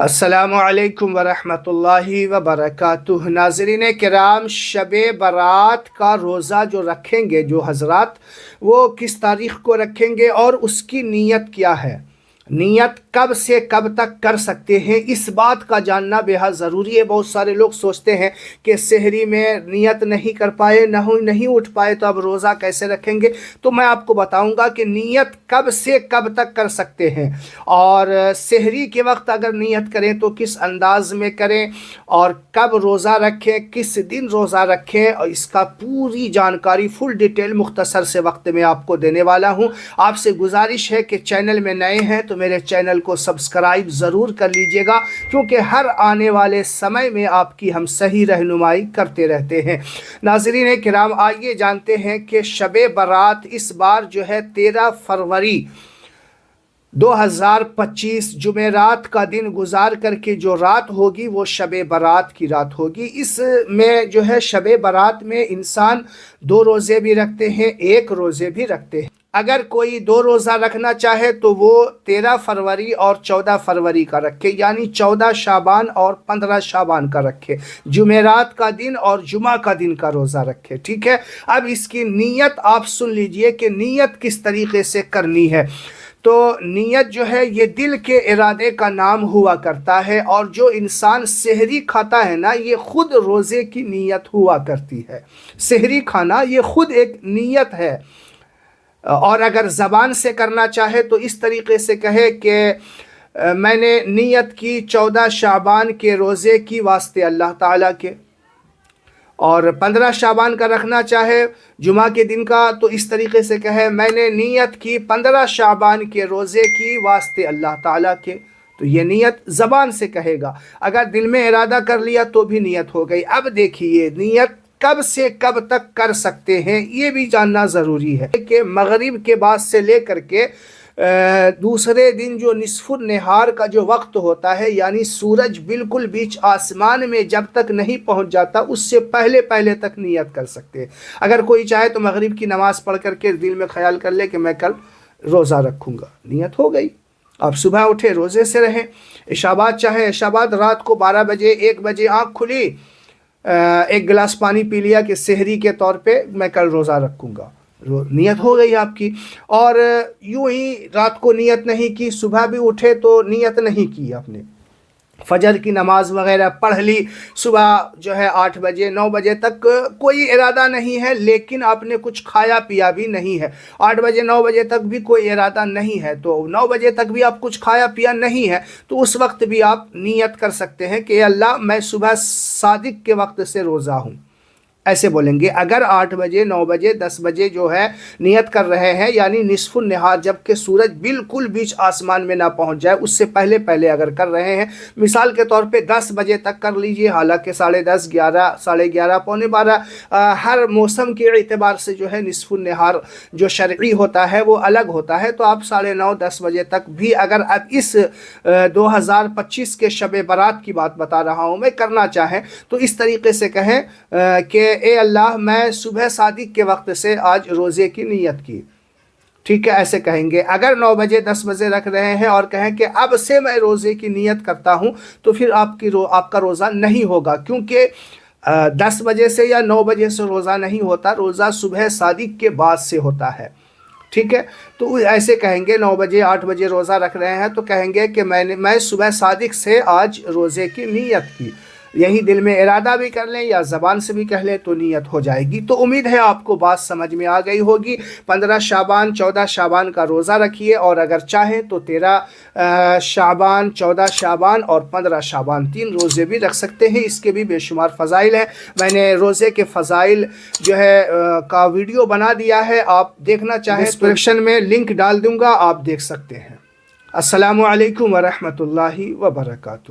السلام علیکم ورحمۃ اللہ وبرکاتہ۔ ناظرین کرام، شب برات کا روزہ جو رکھیں گے جو حضرات، وہ کس تاریخ کو رکھیں گے اور اس کی نیت کیا ہے، نیت کب سے کب تک کر سکتے ہیں، اس بات کا جاننا بے حد ضروری ہے۔ بہت سارے لوگ سوچتے ہیں کہ سحری میں نیت نہیں کر پائے، نہیں اٹھ پائے تو اب روزہ کیسے رکھیں گے۔ تو میں آپ کو بتاؤں گا کہ نیت کب سے کب تک کر سکتے ہیں، اور سحری کے وقت اگر نیت کریں تو کس انداز میں کریں، اور کب روزہ رکھیں، کس دن روزہ رکھیں، اور اس کا پوری جانکاری فل ڈیٹیل مختصر سے وقت میں آپ کو دینے والا ہوں۔ آپ سے گزارش ہے کہ چینل میں نئے ہیں تو میرے چینل کو سبسکرائب ضرور کر لیجئے گا، کیونکہ ہر آنے والے سمے میں آپ کی ہم صحیح رہنمائی کرتے رہتے ہیں۔ ناظرین کرام، آئیے جانتے ہیں کہ شب برات اس بار جو ہے 13 فروری 2025 جمعرات کا دن گزار کر کے جو رات ہوگی وہ شب برات کی رات ہوگی۔ اس میں جو ہے شب برات میں انسان 2 روزے بھی رکھتے ہیں، 1 روزے بھی رکھتے ہیں۔ اگر کوئی 2 روزہ رکھنا چاہے تو وہ 13 فروری اور 14 فروری کا رکھے، یعنی 14 شعبان اور 15 شعبان کا رکھے، جمعرات کا دن اور جمعہ کا دن کا روزہ رکھے، ٹھیک ہے۔ اب اس کی نیت آپ سن لیجئے کہ نیت کس طریقے سے کرنی ہے۔ تو نیت جو ہے یہ دل کے ارادے کا نام ہوا کرتا ہے، اور جو انسان سحری کھاتا ہے نا، یہ خود روزے کی نیت ہوا کرتی ہے۔ سحری کھانا یہ خود ایک نیت ہے۔ اور اگر زبان سے کرنا چاہے تو اس طریقے سے کہے کہ میں نے نیت کی 14 شعبان کے روزے کی واسطے اللہ تعالیٰ کے، اور 15 شعبان کا رکھنا چاہے جمعہ کے دن کا تو اس طریقے سے کہے میں نے نیت کی 15 شعبان کے روزے کی واسطے اللہ تعالیٰ کے، تو یہ نیت زبان سے کہے گا۔ اگر دل میں ارادہ کر لیا تو بھی نیت ہو گئی۔ اب دیکھیے نیت کب سے کب تک کر سکتے ہیں یہ بھی جاننا ضروری ہے کہ مغرب کے بعد سے لے کر کے دوسرے دن جو نصف النہار کا جو وقت ہوتا ہے، یعنی سورج بالکل بیچ آسمان میں جب تک نہیں پہنچ جاتا اس سے پہلے تک نیت کر سکتے ہیں۔ اگر کوئی چاہے تو مغرب کی نماز پڑھ کر کے دل میں خیال کر لے کہ میں کل روزہ رکھوں گا، نیت ہو گئی۔ آپ صبح اٹھے روزے سے رہیں، عشاء بعد چاہے عشاء بعد رات کو 12 بجے 1 بجے آنکھ کھلی، 1 گلاس پانی پی لیا کہ سحری کے طور پہ میں کل روزہ رکھوں گا، نیت ہو گئی آپ کی۔ اور یوں ہی رات کو نیت نہیں کی، صبح بھی اٹھے تو نیت نہیں کی، آپ نے فجر کی نماز وغیرہ پڑھ لی، صبح جو ہے 8 بجے 9 بجے تک کوئی ارادہ نہیں ہے، لیکن آپ نے کچھ کھایا پیا بھی نہیں ہے، 8 بجے 9 بجے تک بھی کوئی ارادہ نہیں ہے، تو 9 بجے تک بھی آپ کچھ کھایا پیا نہیں ہے، تو اس وقت بھی آپ نیت کر سکتے ہیں کہ اے اللہ میں صبح صادق کے وقت سے روزہ ہوں، ایسے بولیں گے۔ اگر 8 بجے 9 بجے 10 بجے جو ہے نیت کر رہے ہیں، یعنی نصف النہار جبکہ سورج بالکل بیچ آسمان میں نہ پہنچ جائے اس سے پہلے اگر کر رہے ہیں، مثال کے طور پہ 10 بجے تک کر لیجئے، حالانکہ 10:30 11 11:30 پونے 12 ہر موسم کے اعتبار سے جو ہے نصف النہار جو شرعی ہوتا ہے وہ الگ ہوتا ہے، تو آپ 9:30 10 بجے تک بھی اگر اب اس 2025 کے شب برات کی بات بتا رہا ہوں میں کرنا چاہیں تو اس طریقے سے کہیں کہ اے اللہ میں صبح صادق کے وقت سے آج روزے کی نیت کی، ٹھیک ہے، ایسے کہیں گے۔ اگر 9 بجے 10 بجے رکھ رہے ہیں اور کہیں کہ اب سے میں روزے کی نیت کرتا ہوں، تو پھر آپ کا روزہ نہیں ہوگا، کیونکہ 10 بجے سے یا 9 بجے سے روزہ نہیں ہوتا، روزہ صبح صادق کے بعد سے ہوتا ہے، ٹھیک ہے۔ تو ایسے کہیں گے 9 بجے 8 بجے روزہ رکھ رہے ہیں تو کہیں گے کہ میں صبح صادق سے آج روزے کی نیت کی، یہی دل میں ارادہ بھی کر لیں یا زبان سے بھی کہہ لیں تو نیت ہو جائے گی۔ تو امید ہے آپ کو بات سمجھ میں آ گئی ہوگی۔ 15 شعبان 14 شعبان کا روزہ رکھیے، اور اگر چاہیں تو 13 شعبان 14 شعبان اور 15 شعبان 3 روزے بھی رکھ سکتے ہیں، اس کے بھی بے شمار فضائل ہیں۔ میں نے روزے کے فضائل جو ہے کا ویڈیو بنا دیا ہے، آپ دیکھنا چاہیں ڈسکرپشن میں لنک ڈال دوں گا، آپ دیکھ سکتے ہیں۔ السلام علیکم ورحمۃ اللہ وبرکاتہ۔